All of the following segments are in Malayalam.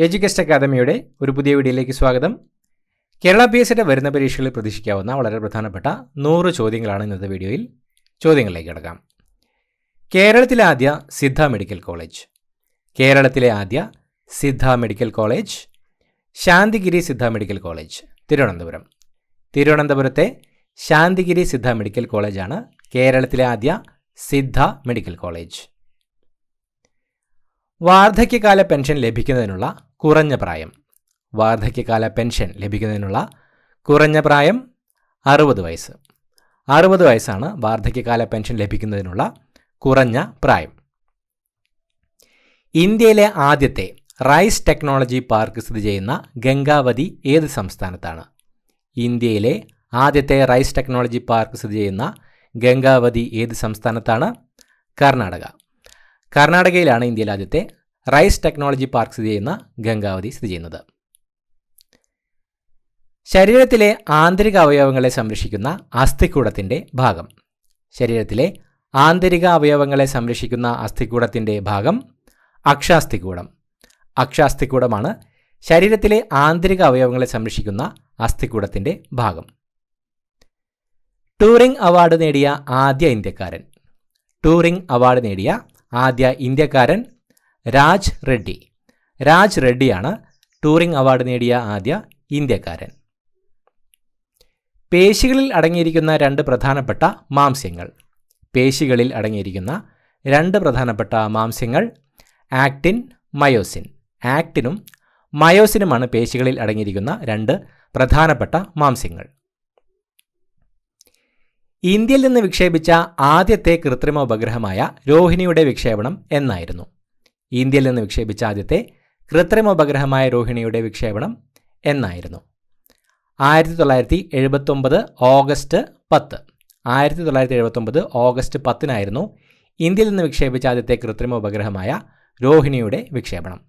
എഡ്യൂക്കേഷൻ അക്കാദമിയുടെ ഒരു പുതിയ വീഡിയോയിലേക്ക് സ്വാഗതം. കേരള PSCയുടെ വരുന്ന പരീക്ഷകളിൽ പ്രതീക്ഷിക്കാവുന്ന വളരെ പ്രധാനപ്പെട്ട 100 ചോദ്യങ്ങളാണ് ഇന്നത്തെ വീഡിയോയിൽ. ചോദ്യങ്ങളിലേക്ക് കിടക്കാം. കേരളത്തിലെ ആദ്യ സിദ്ധ മെഡിക്കൽ കോളേജ്. കേരളത്തിലെ ആദ്യ Siddha medical college Shantigiri Siddha medical college, Thiruvananthapuram. തിരുവനന്തപുരത്തെ ശാന്തിഗിരി സിദ്ധ മെഡിക്കൽ കോളേജാണ് കേരളത്തിലെ ആദ്യ സിദ്ധ മെഡിക്കൽ കോളേജ്. വാർദ്ധക്യകാല പെൻഷൻ ലഭിക്കുന്നതിനുള്ള കുറഞ്ഞ പ്രായം. വാർദ്ധക്യകാല പെൻഷൻ ലഭിക്കുന്നതിനുള്ള കുറഞ്ഞ പ്രായം 60 വയസ്സ്. 60 വയസ്സാണ് വാർദ്ധക്യകാല പെൻഷൻ ലഭിക്കുന്നതിനുള്ള കുറഞ്ഞ പ്രായം. ഇന്ത്യയിലെ ആദ്യത്തെ റൈസ് ടെക്നോളജി പാർക്ക് സ്ഥിതി ചെയ്യുന്ന ഗംഗാവതി ഏത് സംസ്ഥാനത്താണ്? ഇന്ത്യയിലെ ആദ്യത്തെ റൈസ് ടെക്നോളജി പാർക്ക് സ്ഥിതി ചെയ്യുന്ന ഗംഗാവതി ഏത് സംസ്ഥാനത്താണ്? കർണാടക. കർണാടകയിലാണ് ഇന്ത്യയിലെ ആദ്യത്തെ റൈസ് ടെക്നോളജി പാർക്ക് സ്ഥിതി ചെയ്യുന്ന ഗംഗാവതി സ്ഥിതി ചെയ്യുന്നത്. ശരീരത്തിലെ ആന്തരിക അവയവങ്ങളെ സംരക്ഷിക്കുന്ന അസ്ഥികൂടത്തിൻ്റെ ഭാഗം. ശരീരത്തിലെ ആന്തരിക അവയവങ്ങളെ സംരക്ഷിക്കുന്ന അസ്ഥികൂടത്തിൻ്റെ ഭാഗം അക്ഷാസ്ഥികൂടം. അക്ഷാസ്ഥികൂടമാണ് ശരീരത്തിലെ ആന്തരിക അവയവങ്ങളെ സംരക്ഷിക്കുന്ന അസ്ഥികൂടത്തിൻ്റെ ഭാഗം. ടൂറിംഗ് അവാർഡ് നേടിയ ആദ്യ ഇന്ത്യക്കാരൻ. ടൂറിംഗ് അവാർഡ് നേടിയ ആദ്യ ഇന്ത്യക്കാരൻ രാജ് റെഡ്ഡി. രാജ് റെഡ്ഡിയാണ് ടൂറിംഗ് അവാർഡ് നേടിയ ആദ്യ ഇന്ത്യക്കാരൻ. പേശികളിൽ അടങ്ങിയിരിക്കുന്ന 2 പ്രധാനപ്പെട്ട മാംസ്യങ്ങൾ. പേശികളിൽ അടങ്ങിയിരിക്കുന്ന 2 പ്രധാനപ്പെട്ട മാംസ്യങ്ങൾ ആക്റ്റിൻ, മയോസിൻ. ആക്റ്റിനും മയോസിനുമാണ് പേശികളിൽ അടങ്ങിയിരിക്കുന്ന 2 പ്രധാനപ്പെട്ട മാംസ്യങ്ങൾ. ഇന്ത്യയിൽ നിന്ന് വിക്ഷേപിച്ച ആദ്യത്തെ കൃത്രിമ ഉപഗ്രഹമായ രോഹിണിയുടെ വിക്ഷേപണം എന്നായിരുന്നു? ഇന്ത്യയിൽ നിന്ന് വിക്ഷേപിച്ച ആദ്യത്തെ കൃത്രിമ ഉപഗ്രഹമായ രോഹിണിയുടെ വിക്ഷേപണം എന്നായിരുന്നു? 1979 ഓഗസ്റ്റ് 10. 1979 ഓഗസ്റ്റ് 10 ഇന്ത്യയിൽ നിന്ന് വിക്ഷേപിച്ച ആദ്യത്തെ കൃത്രിമ ഉപഗ്രഹമായ രോഹിണിയുടെ വിക്ഷേപണം.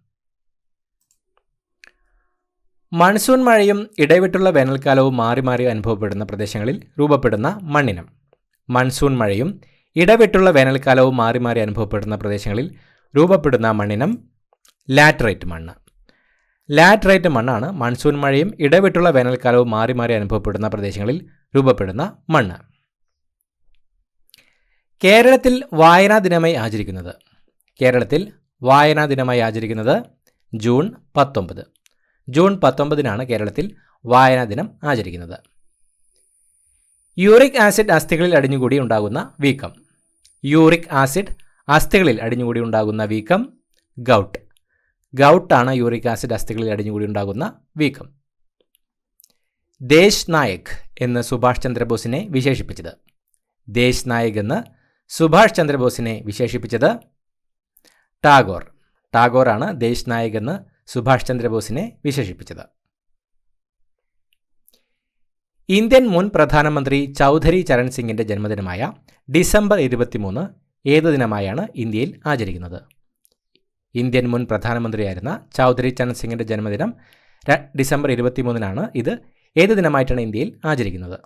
മൺസൂൺ മഴയും ഇടവിട്ടുള്ള വേനൽക്കാലവും മാറി മാറി അനുഭവപ്പെടുന്ന പ്രദേശങ്ങളിൽ രൂപപ്പെടുന്ന മണ്ണിനം. മൺസൂൺ മഴയും ഇടവിട്ടുള്ള വേനൽക്കാലവും മാറി മാറി അനുഭവപ്പെടുന്ന പ്രദേശങ്ങളിൽ രൂപപ്പെടുന്ന മണ്ണിനം ലാറ്ററൈറ്റ് മണ്ണ്. ലാറ്ററൈറ്റ് മണ്ണാണ് മൺസൂൺ മഴയും ഇടവിട്ടുള്ള വേനൽക്കാലവും മാറി മാറി അനുഭവപ്പെടുന്ന പ്രദേശങ്ങളിൽ രൂപപ്പെടുന്ന മണ്ണ്. കേരളത്തിൽ വായനാ ദിനമായി ആചരിക്കുന്നത്. കേരളത്തിൽ വായനാ ദിനമായി ആചരിക്കുന്നത് ജൂൺ 19. ജൂൺ 19 കേരളത്തിൽ വായനാ ദിനം ആചരിക്കുന്നത്. യൂറിക് ആസിഡ് അസ്ഥികളിൽ അടിഞ്ഞുകൂടി ഉണ്ടാകുന്ന വീക്കം. യൂറിക് ആസിഡ് അസ്ഥികളിൽ അടിഞ്ഞുകൂടി ഉണ്ടാകുന്ന വീക്കം ഗൗട്ട്. ഗൗട്ടാണ് യൂറിക് ആസിഡ് അസ്ഥികളിൽ അടിഞ്ഞുകൂടി ഉണ്ടാകുന്ന വീക്കം. ദേശ് നായക് എന്ന് സുഭാഷ് ചന്ദ്രബോസിനെ വിശേഷിപ്പിച്ചത്. ദേശ് നായക് എന്ന് സുഭാഷ് ചന്ദ്രബോസിനെ വിശേഷിപ്പിച്ചത് ടാഗോർ. ടാഗോറാണ് ദേശ് നായക് എന്ന് സുഭാഷ് ചന്ദ്രബോസിനെ വിശേഷിപ്പിച്ചത്. ഇന്ത്യൻ മുൻ പ്രധാനമന്ത്രി ചൗധരി ചരൺ സിംഗിൻ്റെ ജന്മദിനമായ ഡിസംബർ 23 ഏത് ദിനമായാണ് ഇന്ത്യയിൽ ആചരിക്കുന്നത്? ഇന്ത്യൻ മുൻ പ്രധാനമന്ത്രിയായിരുന്ന ചൗധരി ചരൺ സിംഗിൻ്റെ ജന്മദിനം ഡിസംബർ 23 ഇത് ഏത് ദിനമായിട്ടാണ് ഇന്ത്യയിൽ ആചരിക്കുന്നത്?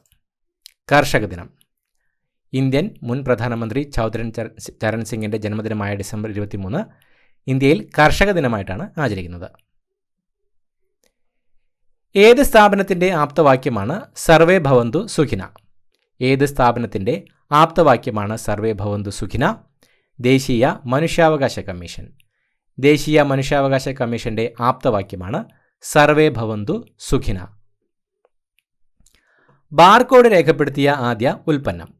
കർഷക ദിനം. ഇന്ത്യൻ മുൻ പ്രധാനമന്ത്രി ചൗധരി ചരൺ സിംഗിൻ്റെ ജന്മദിനമായ ഡിസംബർ 23 ഇന്ത്യയിൽ കർഷക ദിനമായിട്ടാണ് ആചരിക്കുന്നത്. ഏത് സ്ഥാപനത്തിൻ്റെ ആപ്തവാക്യമാണ് സർവേ ഭവന്തു സുഖിന? ഏത് സ്ഥാപനത്തിൻ്റെ ആപ്തവാക്യമാണ് സർവേ ഭവന്തു സുഖിന? ദേശീയ മനുഷ്യാവകാശ കമ്മീഷൻ. ദേശീയ മനുഷ്യാവകാശ കമ്മീഷൻ്റെ ആപ്തവാക്യമാണ് സർവേ ഭവന്തു സുഖിന. ബാർകോഡ് രേഖപ്പെടുത്തിയ ആദ്യ ഉൽപ്പന്നം.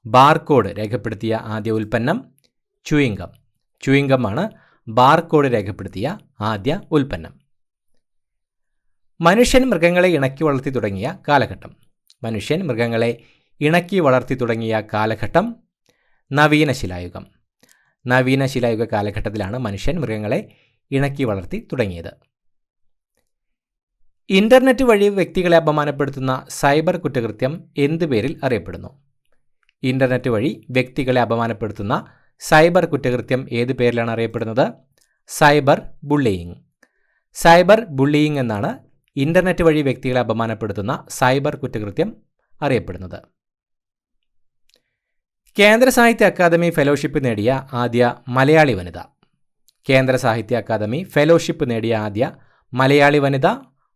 ബാർകോഡ് രേഖപ്പെടുത്തിയ ആദ്യ ഉൽപ്പന്നം ച്യൂയിംഗം. ച്യൂയിംഗമാണ് ബാർകോഡ് രേഖപ്പെടുത്തിയ ആദ്യ ഉൽപ്പന്നം. മനുഷ്യൻ മൃഗങ്ങളെ ഇണക്കി വളർത്തി തുടങ്ങിയ കാലഘട്ടം. മനുഷ്യൻ മൃഗങ്ങളെ ഇണക്കി വളർത്തി തുടങ്ങിയ കാലഘട്ടം നവീന ശിലായുഗം. നവീന ശിലായുഗ കാലഘട്ടത്തിലാണ് മനുഷ്യൻ മൃഗങ്ങളെ ഇണക്കി വളർത്തി തുടങ്ങിയത്. ഇൻ്റർനെറ്റ് വഴി വ്യക്തികളെ അപമാനപ്പെടുത്തുന്ന സൈബർ കുറ്റകൃത്യം എന്ത് പേരിൽ അറിയപ്പെടുന്നു? ഇൻ്റർനെറ്റ് വഴി വ്യക്തികളെ അപമാനപ്പെടുത്തുന്ന സൈബർ കുറ്റകൃത്യം ഏത് പേരിലാണ് അറിയപ്പെടുന്നത്? Cyber bullying. സൈബർ ബുള്ളിയിങ് എന്നാണ് ഇൻ്റർനെറ്റ് വഴി വ്യക്തികളെ അപമാനപ്പെടുത്തുന്ന സൈബർ കുറ്റകൃത്യം അറിയപ്പെടുന്നത്. കേന്ദ്ര സാഹിത്യ അക്കാദമി ഫെലോഷിപ്പ് നേടിയ ആദ്യ മലയാളി വനിത. കേന്ദ്ര സാഹിത്യ അക്കാദമി ഫെലോഷിപ്പ് നേടിയ ആദ്യ മലയാളി വനിത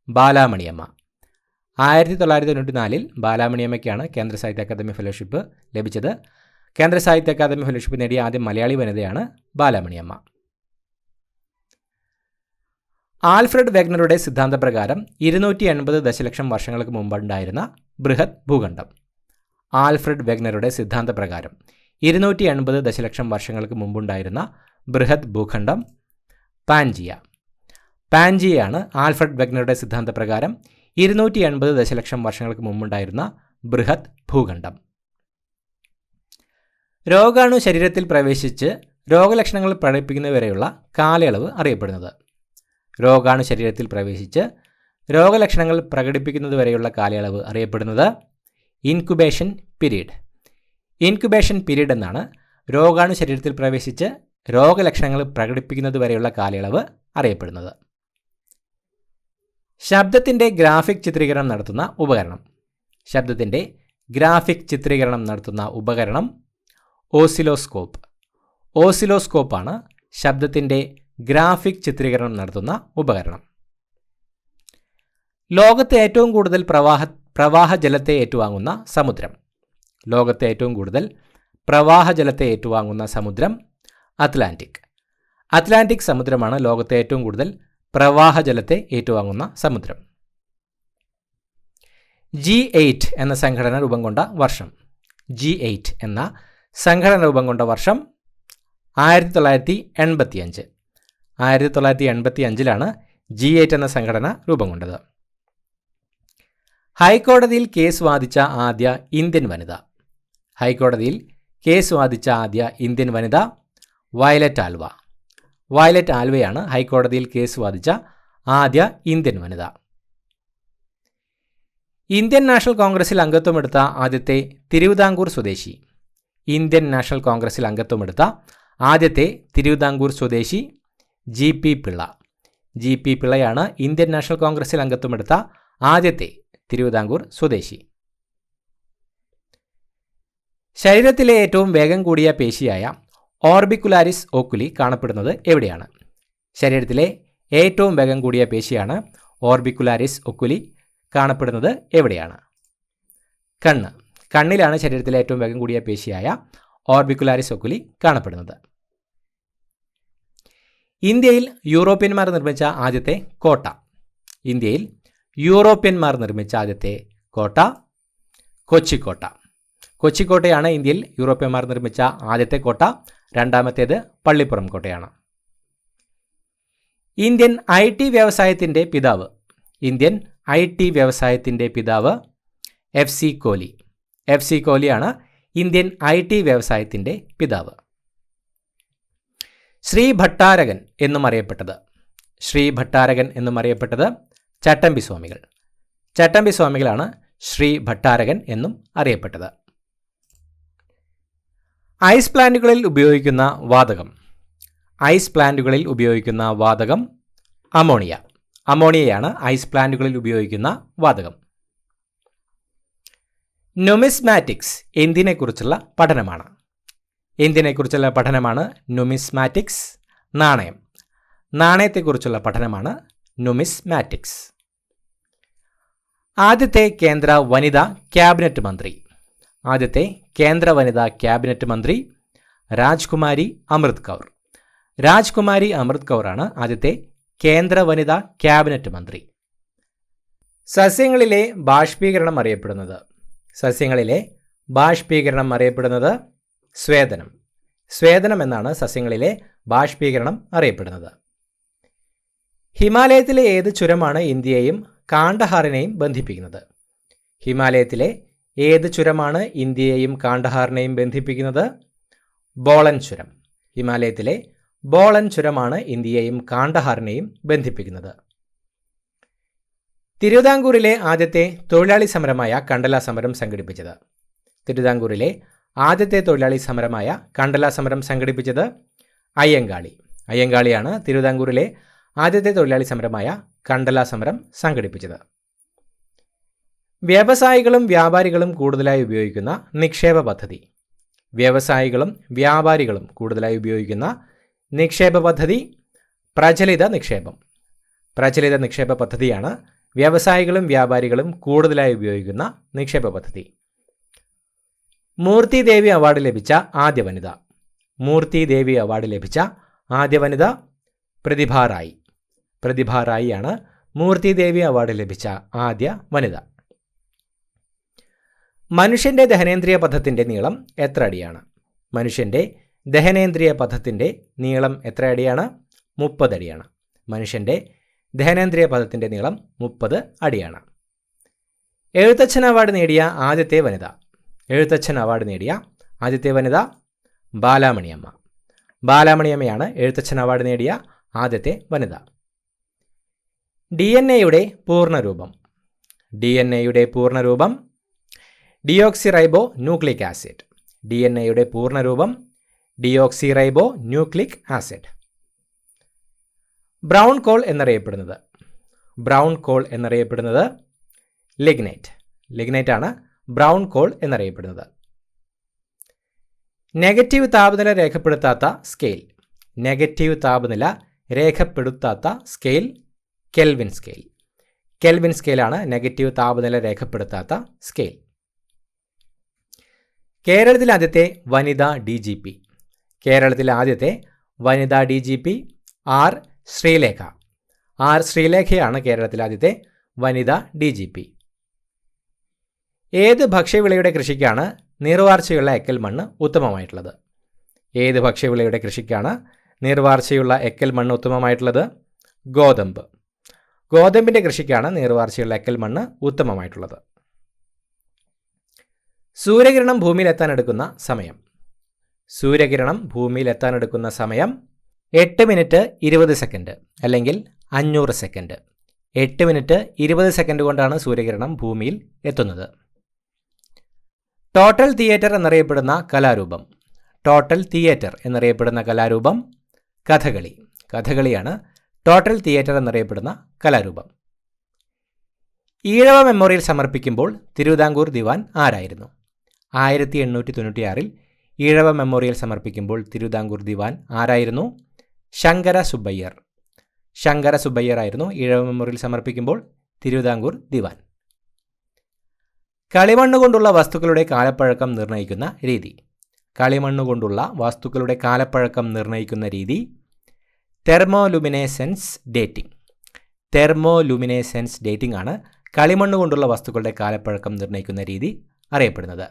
ബാലാമണിയമ്മ. 1994 ബാലാമണിയമ്മയ്ക്കാണ് കേന്ദ്ര സാഹിത്യ അക്കാദമി ഫെലോഷിപ്പ് ലഭിച്ചത്. കേന്ദ്ര സാഹിത്യ അക്കാദമി ഫെലോഷിപ്പ് നേടിയ ആദ്യ മലയാളി വനിതയാണ് ബാലാമണിയമ്മ. ആൽഫ്രഡ് വെഗ്നറുടെ സിദ്ധാന്തപ്രകാരം 280 ദശലക്ഷം വർഷങ്ങൾക്ക് മുമ്പുണ്ടായിരുന്ന ബൃഹത് ഭൂഖണ്ഡം. ആൽഫ്രഡ് വെഗ്നറുടെ സിദ്ധാന്തപ്രകാരം 280 ദശലക്ഷം വർഷങ്ങൾക്ക് മുമ്പുണ്ടായിരുന്ന ബൃഹത് ഭൂഖണ്ഡം പാൻജിയ. പാൻജിയയാണ് ആൽഫ്രഡ് വെഗ്നറുടെ സിദ്ധാന്തപ്രകാരം 280 ദശലക്ഷം വർഷങ്ങൾക്ക് മുമ്പുണ്ടായിരുന്ന ബൃഹത് ഭൂഖണ്ഡം. രോഗാണു ശരീരത്തിൽ പ്രവേശിച്ച് രോഗലക്ഷണങ്ങൾ പ്രകടിപ്പിക്കുന്നതുവരെയുള്ള കാലയളവ് അറിയപ്പെടുന്നത്. രോഗാണു ശരീരത്തിൽ പ്രവേശിച്ച് രോഗലക്ഷണങ്ങൾ പ്രകടിപ്പിക്കുന്നതുവരെയുള്ള കാലയളവ് അറിയപ്പെടുന്നത് ഇൻക്യുബേഷൻ പീരീഡ്. ഇൻക്യുബേഷൻ പീരീഡ് എന്നാണ് രോഗാണു ശരീരത്തിൽ പ്രവേശിച്ച് രോഗലക്ഷണങ്ങൾ പ്രകടിപ്പിക്കുന്നതുവരെയുള്ള കാലയളവ് അറിയപ്പെടുന്നത്. ശബ്ദത്തിൻ്റെ ഗ്രാഫിക് ചിത്രീകരണം നടത്തുന്ന ഉപകരണം. ശബ്ദത്തിൻ്റെ ഗ്രാഫിക് ചിത്രീകരണം നടത്തുന്ന ഉപകരണം ഓസിലോസ്കോപ്പ്. ഓസിലോസ്കോപ്പാണ് ശബ്ദത്തിൻ്റെ ഗ്രാഫിക് ചിത്രീകരണം നടത്തുന്ന ഉപകരണം. ലോകത്തെ ഏറ്റവും കൂടുതൽ പ്രവാഹ ജലത്തെ ഏറ്റുവാങ്ങുന്ന സമുദ്രം. ലോകത്തെ ഏറ്റവും കൂടുതൽ പ്രവാഹ ജലത്തെ ഏറ്റുവാങ്ങുന്ന സമുദ്രം അറ്റ്ലാന്റിക്. അറ്റ്ലാന്റിക് സമുദ്രമാണ് ലോകത്തെ ഏറ്റവും കൂടുതൽ പ്രവാഹ ജലത്തെ ഏറ്റുവാങ്ങുന്ന സമുദ്രം. G8 എന്ന സംഘടന രൂപം കൊണ്ട വർഷം. G8 എന്ന സംഘടന രൂപം കൊണ്ട വർഷം 1985. 1985 G8 എന്ന സംഘടന രൂപം കൊണ്ടത്. ഹൈക്കോടതിയിൽ കേസ് വാദിച്ച ആദ്യ ഇന്ത്യൻ വനിത. ഹൈക്കോടതിയിൽ കേസ് വാദിച്ച ആദ്യ ഇന്ത്യൻ വനിത വയലറ്റ് ആൽവ. വയലറ്റ് ആൽവയാണ് ഹൈക്കോടതിയിൽ കേസ് വാദിച്ച ആദ്യ ഇന്ത്യൻ വനിത. ഇന്ത്യൻ നാഷണൽ കോൺഗ്രസിൽ അംഗത്വമെടുത്ത ആദ്യത്തെ തിരുവിതാംകൂർ സ്വദേശി. ഇന്ത്യൻ നാഷണൽ കോൺഗ്രസിൽ അംഗത്വമെടുത്ത ആദ്യത്തെ തിരുവിതാംകൂർ സ്വദേശി G.P. Pillai. G.P. പിള്ളയാണ് Indian national കോൺഗ്രസിൽ അംഗത്വമെടുത്ത ആദ്യത്തെ തിരുവിതാംകൂർ സ്വദേശി. ശരീരത്തിലെ ഏറ്റവും വേഗം കൂടിയ പേശിയായ ഓർബിക്കുലാരിസ് ഓക്കുലി കാണപ്പെടുന്നത് എവിടെയാണ്? ശരീരത്തിലെ ഏറ്റവും വേഗം കൂടിയ പേശിയാണ് ഓർബിക്കുലാരിസ് ഒക്കുലി കാണപ്പെടുന്നത് എവിടെയാണ്? കണ്ണ്. കണ്ണിലാണ് ശരീരത്തിലെ ഏറ്റവും വേഗം കൂടിയ പേശിയായ ഓർബിക്കുലാരിസ് ഒക്കുലി കാണപ്പെടുന്നത്. ഇന്ത്യയിൽ യൂറോപ്യന്മാർ നിർമ്മിച്ച ആദ്യത്തെ കോട്ട. ഇന്ത്യയിൽ യൂറോപ്യന്മാർ നിർമ്മിച്ച ആദ്യത്തെ കോട്ട കൊച്ചിക്കോട്ട. കൊച്ചിക്കോട്ടയാണ് ഇന്ത്യയിൽ യൂറോപ്യന്മാർ നിർമ്മിച്ച ആദ്യത്തെ കോട്ട. രണ്ടാമത്തേത് പള്ളിപ്പുറം കോട്ടയാണ്. ഇന്ത്യൻ IT വ്യവസായത്തിൻ്റെ പിതാവ്. ഇന്ത്യൻ IT വ്യവസായത്തിൻ്റെ പിതാവ് FC കോഹ്ലി. FC കോഹ്ലിയാണ് ഇന്ത്യൻ IT വ്യവസായത്തിൻ്റെ പിതാവ്. ശ്രീ ഭട്ടാരകൻ എന്നും അറിയപ്പെട്ടത്. ശ്രീ ഭട്ടാരകൻ എന്നും അറിയപ്പെട്ടത് ചട്ടമ്പി സ്വാമികൾ. ചട്ടമ്പി സ്വാമികളാണ് ശ്രീ ഭട്ടാരകൻ എന്നും അറിയപ്പെട്ടത്. ഐസ് പ്ലാന്റുകളിൽ ഉപയോഗിക്കുന്ന വാതകം. ഐസ് പ്ലാന്റുകളിൽ ഉപയോഗിക്കുന്ന വാതകം അമോണിയ. അമോണിയയാണ് ഐസ് പ്ലാന്റുകളിൽ ഉപയോഗിക്കുന്ന വാതകം. ന്യൂമിസ്മാറ്റിക്സ് എന്തിനെക്കുറിച്ചുള്ള പഠനമാണ്? എന്തിനെക്കുറിച്ചുള്ള പഠനമാണ് ന്യൂമിസ്മാറ്റിക്സ്? നാണയം. നാണയത്തെക്കുറിച്ചുള്ള പഠനമാണ് ന്യൂമിസ്മാറ്റിക്സ്. ആദ്യത്തെ കേന്ദ്ര വനിതാ ക്യാബിനറ്റ് മന്ത്രി. ആദ്യത്തെ കേന്ദ്ര വനിതാ ക്യാബിനറ്റ് മന്ത്രി രാജ്കുമാരി അമൃത് കൗർ. രാജ്കുമാരി അമൃത് കൗറാണ് ആദ്യത്തെ കേന്ദ്ര വനിതാ ക്യാബിനറ്റ് മന്ത്രി. സസ്യങ്ങളിലെ ബാഷ്പീകരണം അറിയപ്പെടുന്നത്. സസ്യങ്ങളിലെ ബാഷ്പീകരണം അറിയപ്പെടുന്നത് സ്വേദനം. സ്വേദനം എന്നാണ് സസ്യങ്ങളിലെ ബാഷ്പീകരണം അറിയപ്പെടുന്നത്. ഹിമാലയത്തിലെ ഏത് ചുരമാണ് ഇന്ത്യയെയും കാണ്ഡഹാറിനെയും ബന്ധിപ്പിക്കുന്നത്? ഹിമാലയത്തിലെ ഏത് ചുരമാണ് ഇന്ത്യയെയും കാണ്ഡഹാറിനെയും ബന്ധിപ്പിക്കുന്നത്? ബോളൻ ചുരം. ഹിമാലയത്തിലെ ബോളൻ ചുരമാണ് ഇന്ത്യയെയും കാണ്ഡഹാറിനെയും ബന്ധിപ്പിക്കുന്നത്. തിരുവിതാംകൂറിലെ ആദ്യത്തെ തൊഴിലാളി സമരമായ കണ്ടല സമരം സംഘടിപ്പിച്ചത്. തിരുവിതാംകൂറിലെ ആദ്യത്തെ തൊഴിലാളി സമരമായ കണ്ടല സമരം സംഘടിപ്പിച്ചത് അയ്യങ്കാളി. അയ്യങ്കാളിയാണ് തിരുവിതാംകൂറിലെ ആദ്യത്തെ തൊഴിലാളി സമരമായ കണ്ടല സമരം സംഘടിപ്പിച്ചത്. വ്യവസായികളും വ്യാപാരികളും കൂടുതലായി ഉപയോഗിക്കുന്ന നിക്ഷേപ പദ്ധതി. വ്യവസായികളും വ്യാപാരികളും കൂടുതലായി ഉപയോഗിക്കുന്ന നിക്ഷേപ പദ്ധതി പ്രചലിത നിക്ഷേപം. പ്രചലിത നിക്ഷേപ പദ്ധതിയാണ് വ്യവസായികളും വ്യാപാരികളും കൂടുതലായി ഉപയോഗിക്കുന്ന നിക്ഷേപ പദ്ധതി. മൂർത്തി ദേവി അവാർഡ് ലഭിച്ച ആദ്യ വനിത. മൂർത്തി ദേവി അവാർഡ് ലഭിച്ച ആദ്യ വനിത പ്രതിഭ റായി. പ്രതിഭ റായിയാണ് മൂർത്തി ദേവി അവാർഡ് ലഭിച്ച ആദ്യ വനിത. മനുഷ്യൻ്റെ ദഹനേന്ദ്രിയ പഥത്തിൻ്റെ നീളം എത്ര അടിയാണ്? മനുഷ്യൻ്റെ ദഹനേന്ദ്രിയ പഥത്തിൻ്റെ നീളം എത്ര അടിയാണ്? 30 അടിയാണ്. മനുഷ്യൻ്റെ ദഹനേന്ദ്രിയ പഥത്തിൻ്റെ നീളം 30 അടിയാണ്. എഴുത്തച്ഛൻ അവാർഡ് നേടിയ ആദ്യത്തെ വനിത. എഴുത്തച്ഛൻ അവാർഡ് നേടിയ ആദ്യത്തെ വനിത ബാലാമണിയമ്മ. ബാലാമണിയമ്മയാണ് എഴുത്തച്ഛൻ അവാർഡ് നേടിയ ആദ്യത്തെ വനിത. DNA-യുടെ പൂർണ്ണരൂപം. DNA-യുടെ പൂർണ്ണരൂപം ഡിയോക്സിറൈബോ ന്യൂക്ലിക് ആസിഡ്. DNA-യുടെ പൂർണ്ണരൂപം deoxyribonucleic acid. Brown coal എന്നറിയപ്പെടുന്നത്. ബ്രൗൺ കോൾ എന്നറിയപ്പെടുന്നത് ലിഗ്നൈറ്റ്. ലിഗ്നൈറ്റ് ആണ് ബ്രൗൺ കോൾ എന്നറിയപ്പെടുന്നത്. നെഗറ്റീവ് താപനില രേഖപ്പെടുത്താത്ത സ്കെയിൽ. നെഗറ്റീവ് താപനില രേഖപ്പെടുത്താത്ത സ്കെയിൽ കെൽവിൻ സ്കെയിൽ. കെൽവിൻ സ്കെയിലാണ് നെഗറ്റീവ് താപനില രേഖപ്പെടുത്താത്ത സ്കെയിൽ. കേരളത്തിലെ ആദ്യത്തെ വനിതാ DGP. കേരളത്തിലെ ആദ്യത്തെ വനിതാ DGP ആർ ശ്രീലേഖ. ആർ ശ്രീലേഖയാണ് കേരളത്തിലെ ആദ്യത്തെ വനിതാ DGP. ഏത് ഭക്ഷ്യവിളയുടെ കൃഷിക്കാണ് നീർവാർച്ചയുള്ള എക്കൽ മണ്ണ് ഉത്തമമായിട്ടുള്ളത്? ഏത് ഭക്ഷ്യവിളയുടെ കൃഷിക്കാണ് നീർവാർച്ചയുള്ള എക്കൽ മണ്ണ് ഉത്തമമായിട്ടുള്ളത്? ഗോതമ്പ്. ഗോതമ്പിൻ്റെ കൃഷിക്കാണ് നീർവാർച്ചയുള്ള എക്കൽ മണ്ണ് ഉത്തമമായിട്ടുള്ളത്. സൂര്യകിരണം ഭൂമിയിലെത്താൻ എടുക്കുന്ന സമയം. സൂര്യകിരണം ഭൂമിയിലെത്താൻ എടുക്കുന്ന സമയം 8 മിനിറ്റ് 20 സെക്കൻഡ് അല്ലെങ്കിൽ 500 സെക്കൻഡ്. 8 മിനിറ്റ് 20 സെക്കൻഡ് കൊണ്ടാണ് സൂര്യകിരണം ഭൂമിയിൽ എത്തുന്നത്. ടോട്ടൽ തിയേറ്റർ എന്നറിയപ്പെടുന്ന കലാരൂപം. ടോട്ടൽ തിയേറ്റർ എന്നറിയപ്പെടുന്ന കലാരൂപം കഥകളി. കഥകളിയാണ് ടോട്ടൽ തിയേറ്റർ എന്നറിയപ്പെടുന്ന കലാരൂപം. ഈഴവ മെമ്മോറിയൽ സമർപ്പിക്കുമ്പോൾ തിരുവിതാംകൂർ ദിവാൻ ആരായിരുന്നു? 1896 ഈഴവ മെമ്മോറിയൽ സമർപ്പിക്കുമ്പോൾ തിരുവിതാംകൂർ ദിവാൻ ആരായിരുന്നു? ശങ്കര സുബ്ബയ്യർ. ശങ്കര സുബ്ബയ്യർ ആയിരുന്നു ഈഴവ മെമ്മോറിയൽ സമർപ്പിക്കുമ്പോൾ തിരുവിതാംകൂർ ദിവാൻ. കളിമണ്ണുകൊണ്ടുള്ള വസ്തുക്കളുടെ കാലപ്പഴക്കം നിർണ്ണയിക്കുന്ന രീതി. കളിമണ്ണുകൊണ്ടുള്ള വസ്തുക്കളുടെ കാലപ്പഴക്കം നിർണ്ണയിക്കുന്ന രീതി തെർമോലുമിനേസെൻസ് ഡേറ്റിംഗ്. തെർമോലുമിനേസെൻസ് ഡേറ്റിംഗ് ആണ് കളിമണ്ണുകൊണ്ടുള്ള വസ്തുക്കളുടെ കാലപ്പഴക്കം നിർണ്ണയിക്കുന്ന രീതി അറിയപ്പെടുന്നത്.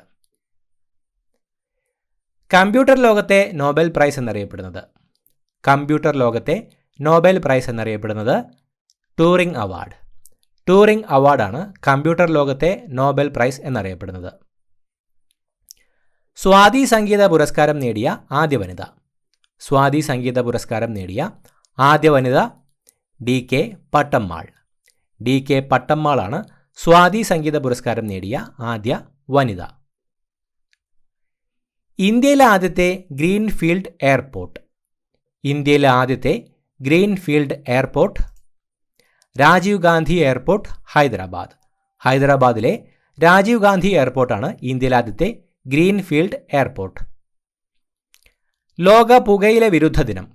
കമ്പ്യൂട്ടർ ലോകത്തെ നോബൽ പ്രൈസ് എന്നറിയപ്പെടുന്നത്. കമ്പ്യൂട്ടർ ലോകത്തെ നോബൽ പ്രൈസ് എന്നറിയപ്പെടുന്നത് ടൂറിംഗ് അവാർഡ്. ടൂറിംഗ് അവാർഡാണ് കമ്പ്യൂട്ടർ ലോകത്തെ നോബൽ പ്രൈസ് എന്നറിയപ്പെടുന്നത്. സ്വാതി സംഗീത പുരസ്കാരം നേടിയ ആദ്യ വനിത. സ്വാതി സംഗീത പുരസ്കാരം നേടിയ ആദ്യ വനിത DK പട്ടമ്മാൾ. DK പട്ടമ്മാളാണ് സ്വാതി സംഗീത പുരസ്കാരം നേടിയ ആദ്യ വനിത. ഇന്ത്യയിലെ ആദ്യത്തെ ഗ്രീൻഫീൽഡ് എയർപോർട്ട്. ഇന്ത്യയിലെ ആദ്യത്തെ greenfield airport Rajiv Gandhi airport, Hyderabad. ഹൈദരാബാദിലെ രാജീവ് ഗാന്ധി എയർപോർട്ടാണ് ഇന്ത്യയിലെ ആദ്യത്തെ ഗ്രീൻഫീൽഡ് എയർപോർട്ട്. ലോക പുകയില വിരുദ്ധ ദിനം.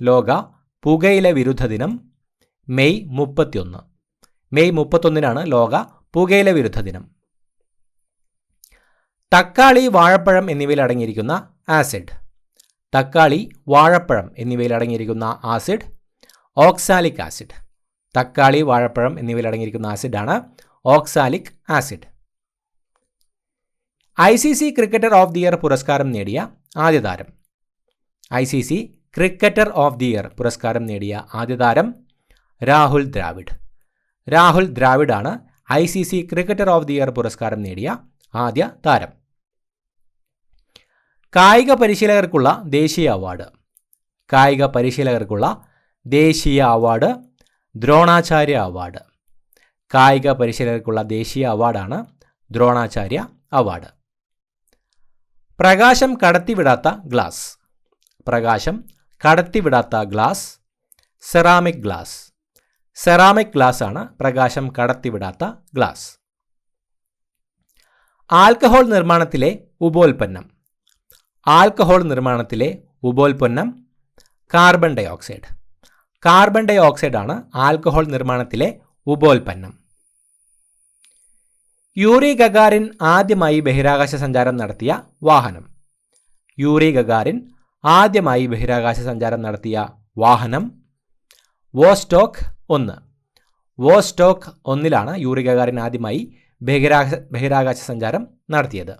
ലോക പുകയില വിരുദ്ധ ദിനം മെയ് 31. മെയ് 31-നാണ് ലോക പുകയില വിരുദ്ധ ദിനം. തക്കാളി, വാഴപ്പഴം എന്നിവയിൽ അടങ്ങിയിരിക്കുന്ന ആസിഡ്. തക്കാളി, വാഴപ്പഴം എന്നിവയിൽ അടങ്ങിയിരിക്കുന്ന ആസിഡ് ഓക്സാലിക് ആസിഡ്. തക്കാളി, വാഴപ്പഴം എന്നിവയിൽ അടങ്ങിയിരിക്കുന്ന ആസിഡാണ് oxalic acid. ICC cricketer of the year പുരസ്കാരം നേടിയ ആദ്യ താരം. ICC cricketer of the year പുരസ്കാരം നേടിയ ആദ്യ താരം രാഹുൽ ദ്രാവിഡ്. രാഹുൽ ദ്രാവിഡാണ് ICC cricketer of the year പുരസ്കാരം നേടിയ ആദ്യ താരം. കായിക പരിശീലകർക്കുള്ള ദേശീയ അവാർഡ്. കായിക പരിശീലകർക്കുള്ള ദേശീയ അവാർഡ് ദ്രോണാചാര്യ അവാർഡ്. കായിക പരിശീലകർക്കുള്ള ദേശീയ അവാർഡാണ് ദ്രോണാചാര്യ അവാർഡ്. പ്രകാശം കടത്തിവിടാത്ത ഗ്ലാസ്. പ്രകാശം കടത്തിവിടാത്ത glass ceramic glass. Ceramic glass ആണ് പ്രകാശം കടത്തിവിടാത്ത ഗ്ലാസ്. ആൽക്കഹോൾ നിർമ്മാണത്തിലെ ഉപോൽപ്പന്നം. ആൽക്കഹോൾ നിർമ്മാണത്തിലെ ഉപോൽപ്പന്നം carbon dioxide. Carbon dioxide ആണ് ആൽക്കഹോൾ നിർമ്മാണത്തിലെ ഉപോൽപ്പന്നം. യൂറി ഗഗാറിൻ ആദ്യമായി ബഹിരാകാശ സഞ്ചാരം നടത്തിയ വാഹനം. യൂറി ഗഗാറിൻ ആദ്യമായി ബഹിരാകാശ സഞ്ചാരം നടത്തിയ വാഹനം വോസ്റ്റോക്ക് 1. വോസ്റ്റോക്ക് 1 യൂറി ഗഗാറിൻ ആദ്യമായി ബഹിരാകാശ സഞ്ചാരം നടത്തിയത്.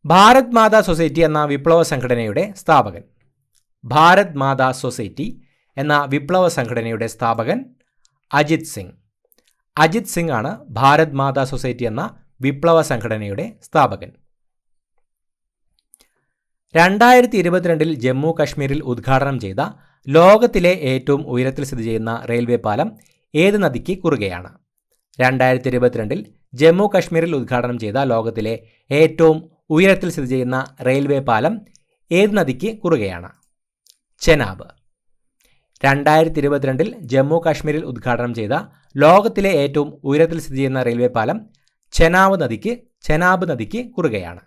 ഭാരത് മാതാ സൊസൈറ്റി എന്ന വിപ്ലവ സംഘടനയുടെ സ്ഥാപകൻ. ഭാരത് മാതാ സൊസൈറ്റി എന്ന വിപ്ലവ സംഘടനയുടെ സ്ഥാപകൻ അജിത് സിംഗ്. അജിത് സിംഗ് ആണ് ഭാരത് മാതാ സൊസൈറ്റി എന്ന വിപ്ലവ സംഘടനയുടെ സ്ഥാപകൻ. 2022 ജമ്മു കശ്മീരിൽ ഉദ്ഘാടനം ചെയ്ത ലോകത്തിലെ ഏറ്റവും ഉയരത്തിൽ സ്ഥിതി ചെയ്യുന്ന റെയിൽവേ പാലം ഏത് നദിക്ക് കുറുകെയാണ്? 2022 ജമ്മു കശ്മീരിൽ ഉദ്ഘാടനം ചെയ്ത ലോകത്തിലെ ഏറ്റവും ഉയരത്തിൽ സ്ഥിതി ചെയ്യുന്ന റെയിൽവേ പാലം ഏത് നദിക്ക് കുറുകെയാണ്? ചെനാബ്. 2022 ജമ്മു കാശ്മീരിൽ ഉദ്ഘാടനം ചെയ്ത ലോകത്തിലെ ഏറ്റവും ഉയരത്തിൽ സ്ഥിതി ചെയ്യുന്ന റെയിൽവേ പാലം ചെനാബ് നദിക്ക് കുറുകെയാണ്.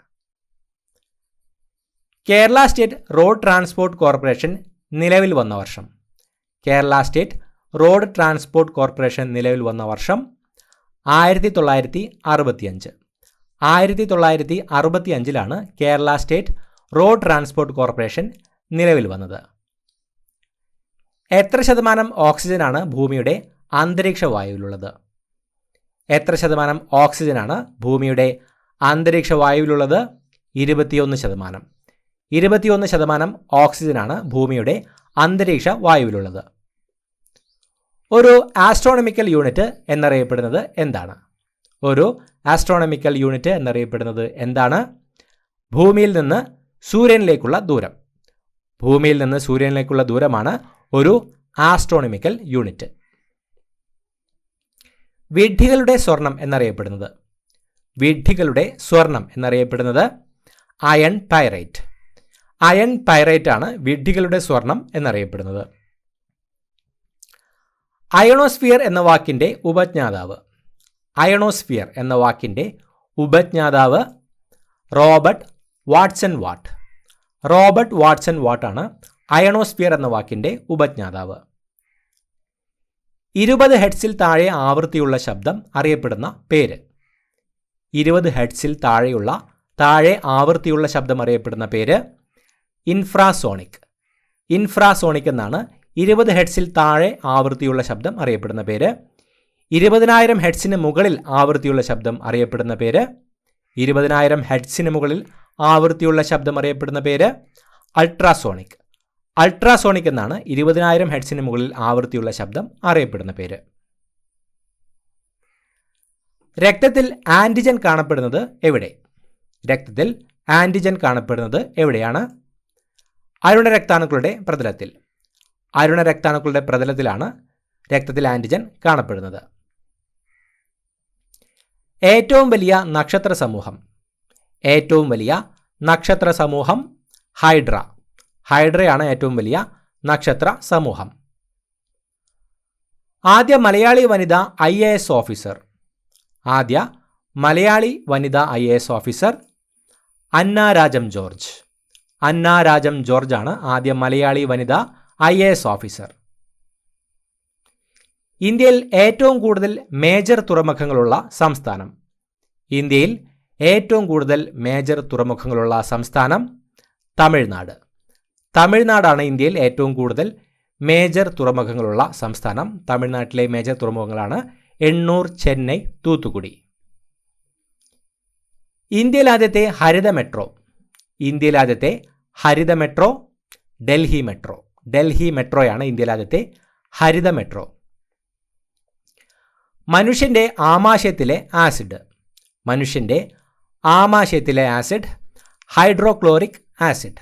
Kerala State Road Transport Corporation നിലവിൽ വന്ന വർഷം. Kerala State Road Transport Corporation നിലവിൽ വന്ന വർഷം 1965. 1965 Kerala State Road Transport Corporation നിലവിൽ വന്നത്. എത്ര ശതമാനം ഓക്സിജനാണ് ഭൂമിയുടെ അന്തരീക്ഷ വായുവിലുള്ളത്? എത്ര ശതമാനം ഓക്സിജനാണ് ഭൂമിയുടെ അന്തരീക്ഷ വായുവിലുള്ളത്? 21%. 21% ഓക്സിജനാണ് ഭൂമിയുടെ അന്തരീക്ഷ വായുവിലുള്ളത്. ഒരു ആസ്ട്രോണമിക്കൽ യൂണിറ്റ് എന്നറിയപ്പെടുന്നത് എന്താണ്? ഒരു ആസ്ട്രോണമിക്കൽ യൂണിറ്റ് എന്നറിയപ്പെടുന്നത് എന്താണ്? ഭൂമിയിൽ നിന്ന് സൂര്യനിലേക്കുള്ള ദൂരം. ഭൂമിയിൽ നിന്ന് സൂര്യനിലേക്കുള്ള ദൂരമാണ് ഒരു ആസ്ട്രോണമിക്കൽ യൂണിറ്റ്. വിഡ്ഢികളുടെ സ്വർണം എന്നറിയപ്പെടുന്നത്. വിഡ്ഢികളുടെ സ്വർണം എന്നറിയപ്പെടുന്നത് അയൺ പൈറൈറ്റ്. അയൺ പൈറൈറ്റ് ആണ് വിഡ്ഢികളുടെ സ്വർണം എന്നറിയപ്പെടുന്നത്. അയണോസ്ഫിയർ എന്ന വാക്കിൻ്റെ ഉപജ്ഞാതാവ്. അയണോസ്ഫിയർ എന്ന വാക്കിൻ്റെ ഉപജ്ഞാതാവ് Robert Watson Watt. Robert Watson വാട്ടാണ് അയണോസ്ഫിയർ എന്ന വാക്കിൻ്റെ ഉപജ്ഞാതാവ്. 20 ഹെർട്സിൽ താഴെ ആവൃത്തിയുള്ള ശബ്ദം അറിയപ്പെടുന്ന പേര്. 20 ഹെർട്സിൽ താഴെ ആവൃത്തിയുള്ള ശബ്ദം അറിയപ്പെടുന്ന പേര് ഇൻഫ്രാസോണിക്. ഇൻഫ്രാസോണിക് എന്നാണ് 20 ഹെർട്സിൽ താഴെ ആവൃത്തിയുള്ള ശബ്ദം അറിയപ്പെടുന്ന പേര്. 20,000 ഹെർട്സിന് മുകളിൽ ആവൃത്തിയുള്ള ശബ്ദം അറിയപ്പെടുന്ന പേര് 20,000 ഹെർട്സിന് മുകളിൽ ആവൃത്തിയുള്ള ശബ്ദം അറിയപ്പെടുന്ന പേര് അൾട്രാസോണിക്. അൾട്രാസോണിക് എന്നാണ് 20,000 ഹെർട്സിന് മുകളിൽ ആവൃത്തിയുള്ള ശബ്ദം അറിയപ്പെടുന്ന പേര്. രക്തത്തിൽ ആൻറ്റിജൻ കാണപ്പെടുന്നത് എവിടെ? രക്തത്തിൽ ആൻറ്റിജൻ കാണപ്പെടുന്നത് എവിടെയാണ്? അരുണ രക്താണുക്കളുടെ പ്രതലത്തിൽ. അരുണ രക്താണുക്കളുടെ പ്രതലത്തിലാണ് രക്തത്തിൽ ആൻറ്റിജൻ കാണപ്പെടുന്നത്. ഏറ്റവും വലിയ നക്ഷത്ര സമൂഹം. ഏറ്റവും വലിയ നക്ഷത്ര സമൂഹം ഹൈഡ്ര. ഹൈഡ്രയാണ് ഏറ്റവും വലിയ നക്ഷത്ര സമൂഹം. ആദ്യ മലയാളി വനിത IAS ഓഫീസർ. ആദ്യ മലയാളി വനിത IAS ഓഫീസർ അന്ന രാജം ജോർജ്. അന്ന രാജം ജോർജ് ആണ് ആദ്യ മലയാളി വനിത IAS ഓഫീസർ. ഇന്ത്യയിൽ ഏറ്റവും കൂടുതൽ മേജർ തുറമുഖങ്ങളുള്ള സംസ്ഥാനം. ഇന്ത്യയിൽ ഏറ്റവും കൂടുതൽ മേജർ തുറമുഖങ്ങളുള്ള സംസ്ഥാനം തമിഴ്നാട്. തമിഴ്നാടാണ് ഇന്ത്യയിൽ ഏറ്റവും കൂടുതൽ മേജർ തുറമുഖങ്ങളുള്ള സംസ്ഥാനം. തമിഴ്നാട്ടിലെ മേജർ തുറമുഖങ്ങളാണ് എണ്ണൂർ, ചെന്നൈ, തൂത്തുക്കുടി. ഇന്ത്യയിൽ ആദ്യത്തെ ഹരിത മെട്രോ. ഇന്ത്യയിൽ ആദ്യത്തെ ഹരിത മെട്രോ ഡൽഹി മെട്രോ. ഡൽഹി മെട്രോയാണ് ഇന്ത്യയിൽ ആദ്യത്തെ ഹരിത മെട്രോ. മനുഷ്യൻ്റെ ആമാശയത്തിലെ ആസിഡ്. മനുഷ്യൻ്റെ ആമാശയത്തിലെ ആസിഡ് ഹൈഡ്രോക്ലോറിക് ആസിഡ്.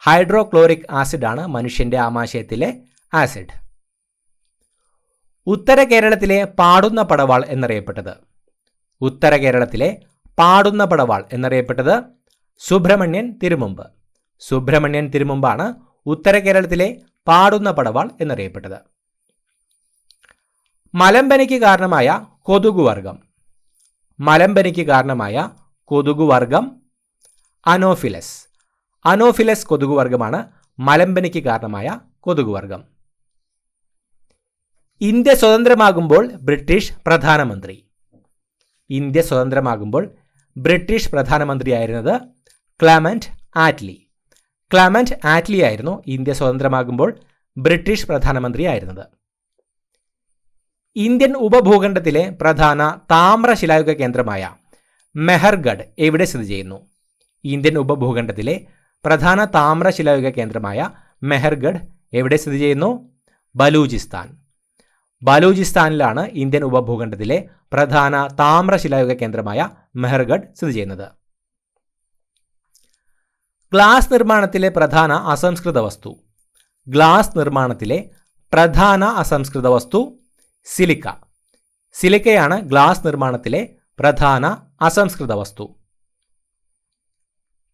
ഹൈഡ്രോക്ലോറിക് ആസിഡാണ് മനുഷ്യൻ്റെ ആമാശയത്തിലെ ആസിഡ്. ഉത്തര കേരളത്തിലെ പാടുന്ന പടവാൾ എന്നറിയപ്പെട്ടത്. ഉത്തര കേരളത്തിലെ പാടുന്ന പടവാൾ എന്നറിയപ്പെട്ടത് സുബ്രഹ്മണ്യൻ തിരുമുമ്പ്. സുബ്രഹ്മണ്യൻ തിരുമുമ്പാണ് ഉത്തര കേരളത്തിലെ പാടുന്ന പടവാൾ എന്നറിയപ്പെട്ടത്. മലമ്പനിക്ക് കാരണമായ കൊതുകുവർഗം. മലമ്പനിക്ക് കാരണമായ കൊതുകുവർഗം അനോഫിലസ്. അനോഫിലസ് കൊതുകുവർഗമാണ് മലമ്പനിക്ക് കാരണമായ കൊതുകുവർഗം. ഇന്ത്യ സ്വതന്ത്രമാകുമ്പോൾ ബ്രിട്ടീഷ് പ്രധാനമന്ത്രി. ഇന്ത്യ സ്വതന്ത്രമാകുമ്പോൾ ബ്രിട്ടീഷ് പ്രധാനമന്ത്രിയായിരുന്നത് ക്ലെമന്റ് ആറ്റ്ലി. ക്ലെമന്റ് ആറ്റ്ലി ആയിരുന്നു ഇന്ത്യ സ്വതന്ത്രമാകുമ്പോൾ ബ്രിട്ടീഷ് പ്രധാനമന്ത്രിയായിരുന്നത്. ഇന്ത്യൻ ഉപഭൂഖണ്ഡത്തിലെ പ്രധാന താമ്രശിലായുഗ കേന്ദ്രമായ മെഹർഗഡ് എവിടെ സ്ഥിതി ചെയ്യുന്നു? ഇന്ത്യൻ ഉപഭൂഖണ്ഡത്തിലെ പ്രധാന താമ്രശിലായുഗ കേന്ദ്രമായ മെഹർഗഡ് എവിടെ സ്ഥിതി ചെയ്യുന്നു? ബലൂചിസ്ഥാൻ. ബലൂചിസ്ഥാനിലാണ് ഇന്ത്യൻ ഉപഭൂഖണ്ഡത്തിലെ പ്രധാന താമ്രശിലായുഗ കേന്ദ്രമായ മെഹർഗഡ് സ്ഥിതി ചെയ്യുന്നത്. ഗ്ലാസ് നിർമ്മാണത്തിലെ പ്രധാന അസംസ്കൃത വസ്തു. ഗ്ലാസ് നിർമ്മാണത്തിലെ പ്രധാന അസംസ്കൃത വസ്തു സിലിക്ക. സിലിക്കയാണ് ഗ്ലാസ് നിർമ്മാണത്തിലെ പ്രധാന അസംസ്കൃത വസ്തു.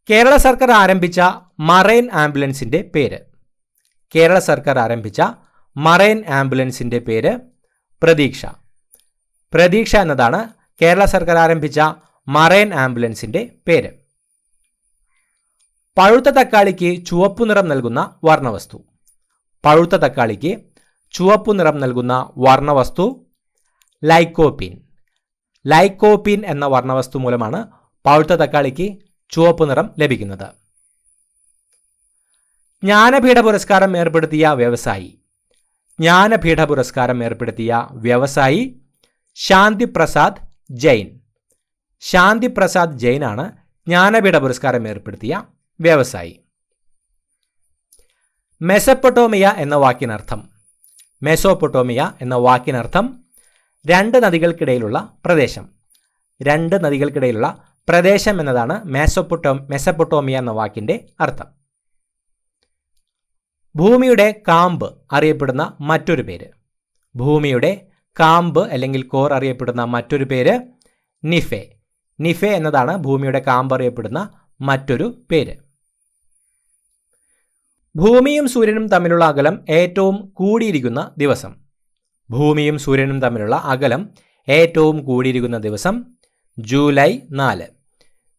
കേരള സർക്കാർ ആരംഭിച്ച മറൈൻ ആംബുലൻസിന്റെ പേര്. കേരള സർക്കാർ ആരംഭിച്ച മറൈൻ ആംബുലൻസിന്റെ പേര് പ്രതീക്ഷ. പ്രതീക്ഷ എന്നതാണ് കേരള സർക്കാർ ആരംഭിച്ച മറൈൻ ആംബുലൻസിന്റെ പേര്. പഴുത്ത തക്കാളിക്ക് ചുവപ്പു നിറം നൽകുന്ന വർണ്ണവസ്തു. പഴുത്ത തക്കാളിക്ക് ചുവപ്പു നിറം നൽകുന്ന വർണ്ണവസ്തു ലൈക്കോപ്പീൻ. ലൈക്കോപ്പീൻ എന്ന വർണ്ണവസ്തു മൂലമാണ് പഴുത്ത തക്കാളിക്ക് ചുവപ്പ് നിറം ലഭിക്കുന്നത്. ജ്ഞാനപീഠ പുരസ്കാരം ഏർപ്പെടുത്തിയ വ്യവസായി. ജ്ഞാനപീഠ പുരസ്കാരം ഏർപ്പെടുത്തിയ വ്യവസായി ശാന്തിപ്രസാദ് ജെയിൻ. ശാന്തിപ്രസാദ് ജെയിനാണ് ജ്ഞാനപീഠ പുരസ്കാരം ഏർപ്പെടുത്തിയ വ്യവസായി. മെസപ്പൊട്ടോമിയ എന്ന വാക്കിനർത്ഥം. മെസോപ്പൊട്ടോമിയ എന്ന വാക്കിനർത്ഥം രണ്ട് നദികൾക്കിടയിലുള്ള പ്രദേശം. രണ്ട് നദികൾക്കിടയിലുള്ള പ്രദേശം എന്നതാണ് മെസപ്പൊട്ടോമിയ എന്ന വാക്കിന്റെ അർത്ഥം. ഭൂമിയുടെ കാമ്പ് അറിയപ്പെടുന്ന മറ്റൊരു പേര്. ഭൂമിയുടെ കാമ്പ് അല്ലെങ്കിൽ കോർ അറിയപ്പെടുന്ന മറ്റൊരു പേര് നിഫെ. നിഫെ എന്നതാണ് ഭൂമിയുടെ കാമ്പ് അറിയപ്പെടുന്ന മറ്റൊരു പേര്. ഭൂമിയും സൂര്യനും തമ്മിലുള്ള അകലം ഏറ്റവും കൂടിയിരിക്കുന്ന ദിവസം. ഭൂമിയും സൂര്യനും തമ്മിലുള്ള അകലം ഏറ്റവും കൂടിയിരിക്കുന്ന ദിവസം ജൂലൈ 4.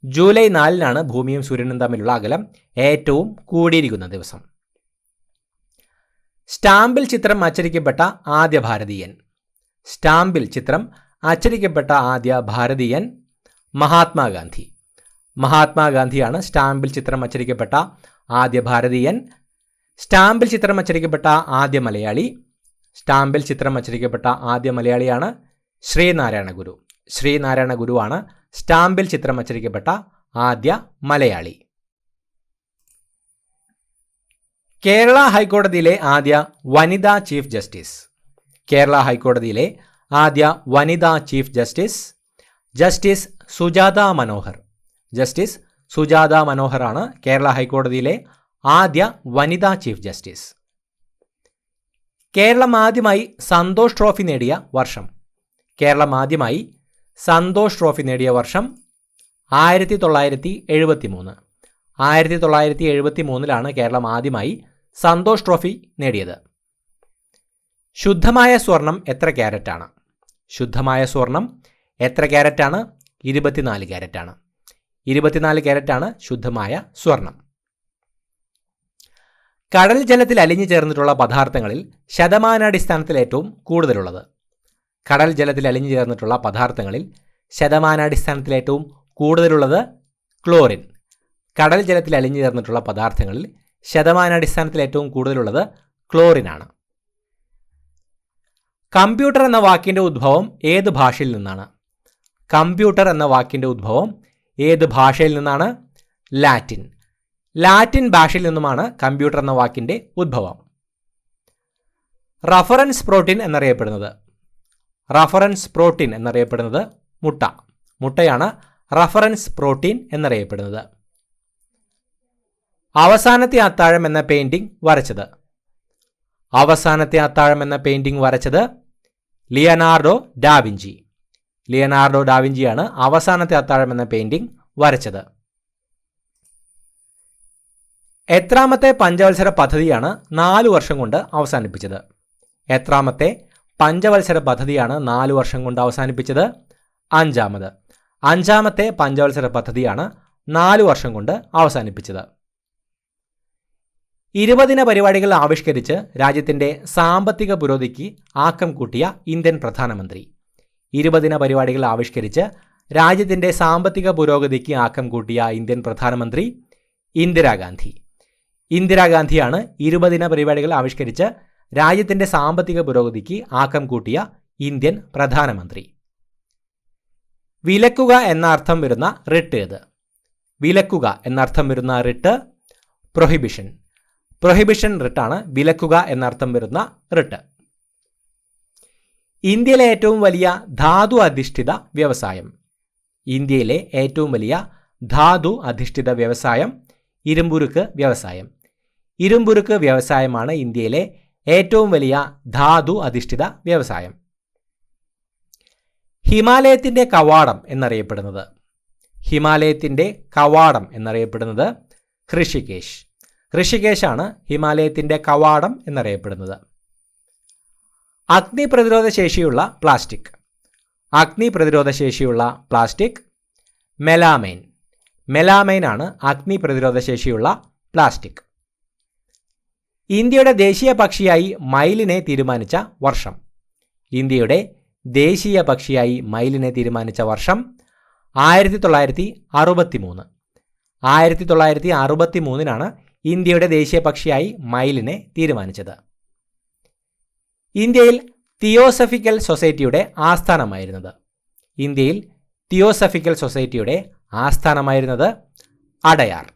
ജൂലൈ 4-നാണ് ഭൂമിയും സൂര്യനും തമ്മിലുള്ള അകലം ഏറ്റവും കൂടിയിരിക്കുന്ന ദിവസം. സ്റ്റാമ്പിൽ ചിത്രം അച്ചടിക്കപ്പെട്ട ആദ്യ ഭാരതീയൻ. സ്റ്റാമ്പിൽ ചിത്രം അച്ചടിക്കപ്പെട്ട ആദ്യ ഭാരതീയൻ മഹാത്മാഗാന്ധി. മഹാത്മാഗാന്ധിയാണ് സ്റ്റാമ്പിൽ ചിത്രം അച്ചടിക്കപ്പെട്ട ആദ്യ ഭാരതീയൻ. സ്റ്റാമ്പിൽ ചിത്രം അച്ചടിക്കപ്പെട്ട ആദ്യ മലയാളി. സ്റ്റാമ്പിൽ ചിത്രം അച്ചടിക്കപ്പെട്ട ആദ്യ മലയാളിയാണ് ശ്രീനാരായണ ഗുരു. ശ്രീനാരായണ ഗുരുവാണ് സ്റ്റാമ്പിൽ ചിത്രം അച്ചടിക്കപ്പെട്ട ആദ്യ മലയാളി. കേരള ഹൈക്കോടതിയിലെ ആദ്യ വനിതാ ചീഫ് ജസ്റ്റിസ്. കേരള ഹൈക്കോടതിയിലെ ആദ്യ വനിതാ chief justice justice Sujata Manohar. Justice Sujata മനോഹറാണ് കേരള ഹൈക്കോടതിയിലെ ആദ്യ വനിതാ ചീഫ് ജസ്റ്റിസ്. കേരളം ആദ്യമായി സന്തോഷ് ട്രോഫി നേടിയ വർഷം. കേരളം ആദ്യമായി സന്തോഷ് ട്രോഫി നേടിയ വർഷം 1973. 1973-ലാണ് കേരളം ആദ്യമായി സന്തോഷ് ട്രോഫി നേടിയത്. ശുദ്ധമായ സ്വർണം എത്ര ക്യാരറ്റാണ്? ശുദ്ധമായ സ്വർണം എത്ര ക്യാരറ്റാണ്? 24 ക്യാരറ്റാണ്. 24 ക്യാരറ്റാണ് ശുദ്ധമായ സ്വർണം. കടൽ ജലത്തിൽ അലിഞ്ഞു ചേർന്നിട്ടുള്ള പദാർത്ഥങ്ങളിൽ ശതമാനാടിസ്ഥാനത്തിൽ ഏറ്റവും കൂടുതലുള്ളത്. കടൽ ജലത്തിൽ അലിഞ്ഞു ചേർന്നിട്ടുള്ള പദാർത്ഥങ്ങളിൽ ശതമാനാടിസ്ഥാനത്തിൽ ഏറ്റവും കൂടുതലുള്ളത് ക്ലോറിൻ. കടൽ ജലത്തിൽ അലിഞ്ഞു ചേർന്നിട്ടുള്ള പദാർത്ഥങ്ങളിൽ ശതമാനാടിസ്ഥാനത്തിൽ ഏറ്റവും കൂടുതലുള്ളത് ക്ലോറിനാണ്. കമ്പ്യൂട്ടർ എന്ന വാക്കിൻ്റെ ഉദ്ഭവം ഏത് ഭാഷയിൽ നിന്നാണ്? കമ്പ്യൂട്ടർ എന്ന വാക്കിൻ്റെ ഉദ്ഭവം ഏത് ഭാഷയിൽ നിന്നാണ്? ലാറ്റിൻ. ലാറ്റിൻ ഭാഷയിൽ നിന്നുമാണ് കമ്പ്യൂട്ടർ എന്ന വാക്കിൻ്റെ ഉദ്ഭവം. റഫറൻസ് പ്രോട്ടീൻ എന്നറിയപ്പെടുന്നത്. റഫറൻസ് പ്രോട്ടീൻ എന്നറിയപ്പെടുന്നത് മുട്ട. മുട്ടയാണ് റഫറൻസ് പ്രോട്ടീൻ എന്നറിയപ്പെടുന്നത്. അവസാനത്തെ അത്താഴം എന്ന പെയിന്റിംഗ് വരച്ചത്. അവസാനത്തെ അത്താഴം എന്ന പെയിന്റിംഗ് വരച്ചത് ലിയനാർഡോ ഡാവിഞ്ചി. ലിയനാർഡോ ഡാവിഞ്ചിയാണ് അവസാനത്തെ അത്താഴം എന്ന പെയിന്റിംഗ് വരച്ചത്. എത്രാമത്തെ പഞ്ചവത്സര പദ്ധതിയാണ് 4 വർഷം കൊണ്ട് അവസാനിപ്പിച്ചത്? എത്രാമത്തെ പഞ്ചവത്സര പദ്ധതിയാണ് 4 വർഷം കൊണ്ട് അവസാനിപ്പിച്ചത്? 5-മത്. 5-മത്തെ പഞ്ചവത്സര പദ്ധതിയാണ് 4 വർഷം കൊണ്ട് അവസാനിപ്പിച്ചത്. 20 ദിന പരിപാടികൾ ആവിഷ്കരിച്ച് രാജ്യത്തിൻ്റെ സാമ്പത്തിക പുരോഗതിക്ക് ആക്കം കൂട്ടിയ ഇന്ത്യൻ പ്രധാനമന്ത്രി. 20 ദിന പരിപാടികൾ ആവിഷ്കരിച്ച് രാജ്യത്തിൻ്റെ സാമ്പത്തിക പുരോഗതിക്ക് ആക്കം കൂട്ടിയ ഇന്ത്യൻ പ്രധാനമന്ത്രി ഇന്ദിരാഗാന്ധി. ഇന്ദിരാഗാന്ധിയാണ് 20 ദിന പരിപാടികൾ ആവിഷ്കരിച്ച് രാജ്യത്തിൻ്റെ സാമ്പത്തിക പുരോഗതിക്ക് ആക്കം കൂട്ടിയ ഇന്ത്യൻ പ്രധാനമന്ത്രി. വിലക്കുക എന്ന അർത്ഥം വരുന്ന റിട്ട് ഏത്? വിലക്കുക എന്നർത്ഥം വരുന്ന റിട്ട് പ്രൊഹിബിഷൻ. പ്രൊഹിബിഷൻ റിട്ടാണ് വിലക്കുക എന്നർത്ഥം വരുന്ന റിട്ട്. ഇന്ത്യയിലെ ഏറ്റവും വലിയ ധാതു അധിഷ്ഠിത വ്യവസായം. ഇന്ത്യയിലെ ഏറ്റവും വലിയ ധാതു അധിഷ്ഠിത വ്യവസായം ഇരുമ്പുരുക്ക് വ്യവസായം. ഇരുമ്പുരുക്ക് വ്യവസായമാണ് ഇന്ത്യയിലെ ഏറ്റവും വലിയ ധാതു അധിഷ്ഠിത വ്യവസായം. ഹിമാലയത്തിൻ്റെ കവാടം എന്നറിയപ്പെടുന്നത്. ഹിമാലയത്തിൻ്റെ കവാടം എന്നറിയപ്പെടുന്നത് ഋഷികേശ്. ഋഷികേശാണ് ഹിമാലയത്തിൻ്റെ കവാടം എന്നറിയപ്പെടുന്നത്. അഗ്നി പ്രതിരോധ ശേഷിയുള്ള പ്ലാസ്റ്റിക്. അഗ്നി പ്രതിരോധ ശേഷിയുള്ള പ്ലാസ്റ്റിക് മെലാമൈൻ. മെലാമൈൻ ആണ് അഗ്നി പ്രതിരോധ ശേഷിയുള്ള പ്ലാസ്റ്റിക്. ഇന്ത്യയുടെ ദേശീയ പക്ഷിയായി മയിലിനെ തീരുമാനിച്ച വർഷം. ഇന്ത്യയുടെ ദേശീയ പക്ഷിയായി മയിലിനെ തീരുമാനിച്ച വർഷം 1963. 1963 ഇന്ത്യയുടെ ദേശീയ പക്ഷിയായി മയിലിനെ തീരുമാനിച്ചത്. ഇന്ത്യയിൽ തിയോസഫിക്കൽ സൊസൈറ്റിയുടെ ആസ്ഥാനമായിരുന്നത്. ഇന്ത്യയിൽ തിയോസഫിക്കൽ സൊസൈറ്റിയുടെ ആസ്ഥാനമായിരുന്നത് അടയാർ.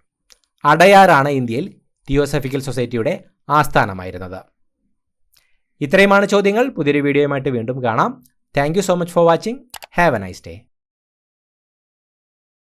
അടയാറാണ് ഇന്ത്യയിൽ തിയോസഫിക്കൽ സൊസൈറ്റിയുടെ ആസ്ഥാനമായിരുന്നത്. ഇത്രയുമാണ് ചോദ്യങ്ങൾ. പുതിയൊരു വീഡിയോയുമായിട്ട് വീണ്ടും കാണാം. Thank you so much for watching. Have A nice day.